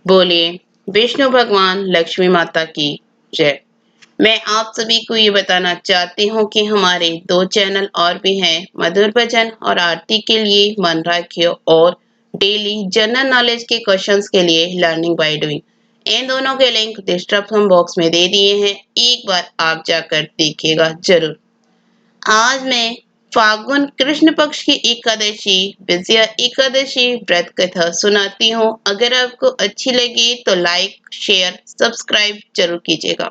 बोलिए विष्णु भगवान लक्ष्मी माता की जय। मैं आप सभी को ये बताना चाहती हूँ कि हमारे 2 चैनल और भी हैं, मधुर भजन और आरती के लिए मन रखियो और डेली जनरल नॉलेज के क्वेश्चंस के लिए लर्निंग बाय डूइंग। इन दोनों के लिंक डिस्क्रिप्शन बॉक्स में दे दिए हैं, एक बार आप जाकर देखिएगा जरूर। आज मैं फाल्गुन कृष्ण पक्ष की एकादशी विजया एकादशी व्रत कथा सुनाती हूँ। अगर आपको अच्छी लगी तो लाइक शेयर सब्सक्राइब जरूर कीजिएगा।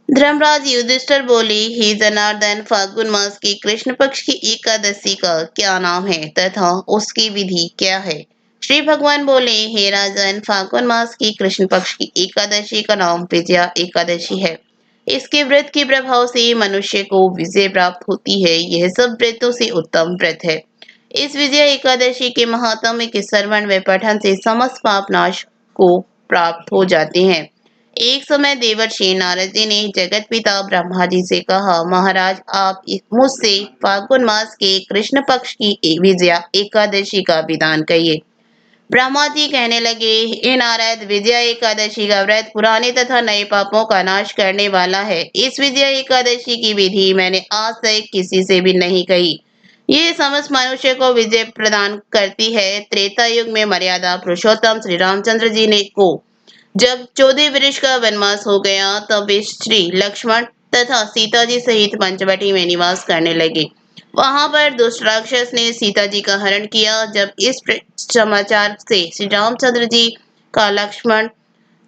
धर्मराज युधिष्ठिर बोले, हे जनार्दन, फाल्गुन मास की कृष्ण पक्ष की एकादशी का क्या नाम है तथा उसकी विधि क्या है? श्री भगवान बोले, हे राजन, फाल्गुन मास की कृष्ण पक्ष की एकादशी का नाम विजया एकादशी है। इसके व्रत के प्रभाव से मनुष्य को विजय प्राप्त होती है। यह सब व्रतों से उत्तम व्रत है। इस विजय एकादशी के महात्म्य के श्रवण व पठन से समस्त पाप नाश को प्राप्त हो जाते हैं। एक समय देवर्षि नारद जी ने जगत पिता ब्रह्मा जी से कहा, महाराज आप मुझसे फाल्गुन मास के कृष्ण पक्ष की विजया एकादशी का विधान कहिए। ब्रह्मा जी कहने लगे, हे नारद, विजया एकादशी का व्रत पुराने तथा नए पापों का नाश करने वाला है। इस विजया एकादशी की विधि मैंने आज तक किसी से भी नहीं कही। ये समस्त मनुष्य को विजय प्रदान करती है। त्रेता युग में मर्यादा पुरुषोत्तम श्री रामचंद्र जी ने को जब 14 वर्ष का वनवास हो गया, तब वे श्री लक्ष्मण तथा सीता जी सहित पंचवटी में निवास करने लगे। वहां पर दुष्ट राक्षस ने सीता जी का हरण किया। जब इस समाचार से श्री रामचंद्र जी का लक्ष्मण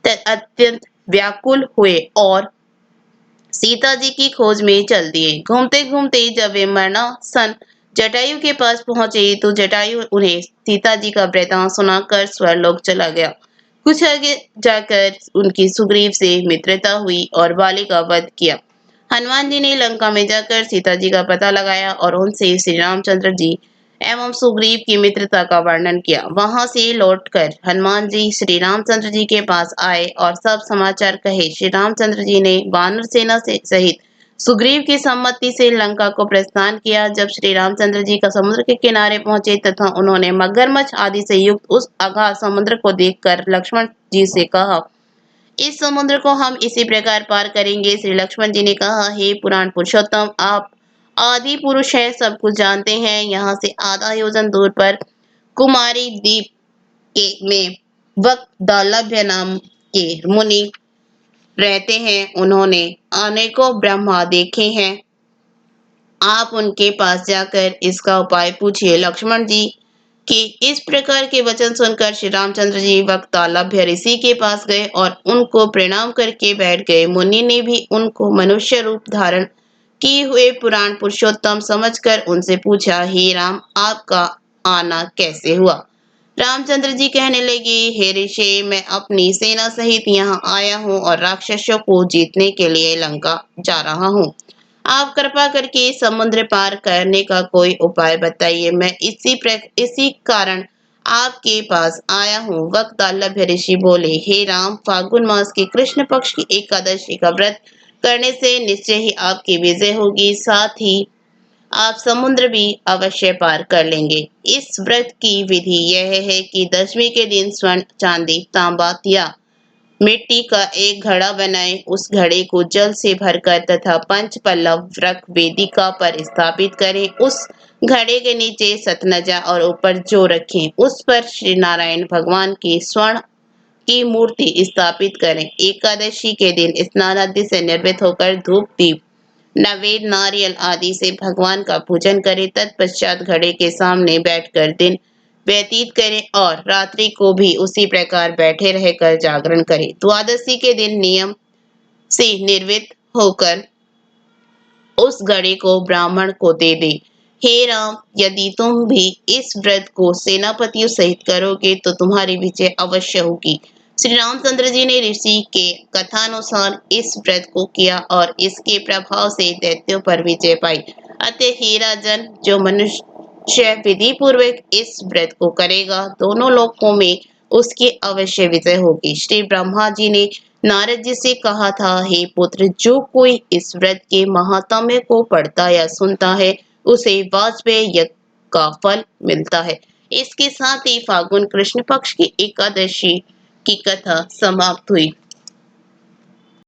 अत्यंत व्याकुल हुए और सीता जी की खोज में चल दिए। घूमते घूमते जब वे मरणासन जटायु के पास पहुंचे तो जटायु उन्हें सीता जी का वृतांत सुनाकर स्वर्गलोक चला गया। कुछ आगे जाकर उनकी सुग्रीव से मित्रता हुई और बाली का वध किया। हनुमान जी ने लंका में जाकर सीता जी का पता लगाया और उनसे श्री रामचंद्र जी एवं सुग्रीव की मित्रता का वर्णन किया। वहां से लौटकर हनुमान जी श्री रामचंद्र जी के पास आए और सब समाचार कहे। श्री रामचंद्र जी ने वानर सेना से सहित सुग्रीव की सम्मति से लंका को प्रस्थान किया। जब श्री रामचंद्र जी का समुद्र के किनारे पहुंचे तथा उन्होंने मगरमच्छ आदि से युक्त उस अगाध समुद्र को देखकर लक्ष्मण जी से कहा, इस समुद्र को हम इसी प्रकार पार करेंगे। श्री लक्ष्मण जी ने कहा, हे पुराण पुरुषोत्तम, आप आदि पुरुष है, सब कुछ जानते हैं। यहाँ से आधा योजन दूर पर कुमारी द्वीप के में वक्दालभ्य नाम के मुनि रहते हैं। उन्होंने अनेकों ब्रह्मा देखे हैं। आप उनके पास जाकर इसका उपाय पूछिए। लक्ष्मण जी के इस प्रकार के वचन सुनकर श्री रामचंद्र जी वक्तालभ्य ऋषि के पास गए और उनको प्रणाम करके बैठ गए। मुनि ने भी उनको मनुष्य रूप धारण किए हुए पुराण पुरुषोत्तम समझकर उनसे पूछा, हे राम, आपका आना कैसे हुआ? रामचंद्र जी कहने लगे, हे ऋषि, मैं अपनी सेना सहित यहाँ आया हूँ और राक्षसों को जीतने के लिए लंका जा रहा हूँ। आप कृपा करके समुद्र पार करने का कोई उपाय बताइए। मैं इसी कारण आपके पास आया हूँ। वक्तालभ्य ऋषि बोले, हे राम, फाल्गुन मास की कृष्ण पक्ष की एकादशी का व्रत करने से निश्चय ही आपकी विजय होगी। साथ ही आप समुद्र भी अवश्य पार कर लेंगे। इस व्रत की विधि यह है कि दशमी के दिन स्वर्ण, चांदी, तांबा या मिट्टी का एक घड़ा बनाएं। उस घड़े को जल से भरकर तथा पंच पल्लव रख वेदिका पर स्थापित करें। उस घड़े के नीचे सतनजा और ऊपर जौ रखें। उस पर श्री नारायण भगवान की स्वर्ण की मूर्ति स्थापित करें। एकादशी के दिन स्नान आदि से निर्मित होकर धूप दीप नैवेद्य नारियल आदि से भगवान का पूजन करें। तत्पश्चात घड़े के सामने बैठकर दिन व्यतीत करें और रात्रि को भी उसी प्रकार बैठे रहकर जागरण करें। द्वादशी के दिन नियम से निर्वित होकर उस घड़े को ब्राह्मण को दे दे। हे राम, यदि तुम भी इस व्रत को सेनापतियों सहित करोगे तो तुम्हारी विजय अवश्य होगी। श्री रामचंद्र जी ने ऋषि के कथानुसार इस व्रत को किया और इसके प्रभाव से दैत्यों पर विजय पाई। अतः हे राजन, जो मनुष्य विधि पूर्वक इस व्रत को करेगा, दोनों लोकों में उसकी अवश्य विजय होगी। श्री ब्रह्मा जी ने नारद जी से कहा था, हे पुत्र, जो कोई इस व्रत के महात्म्य को पढ़ता या सुनता है, उसे वाजपेय यज्ञ का फल मिलता है। इसके साथ ही फाल्गुन कृष्ण पक्ष की एकादशी की कथा समाप्त हुई।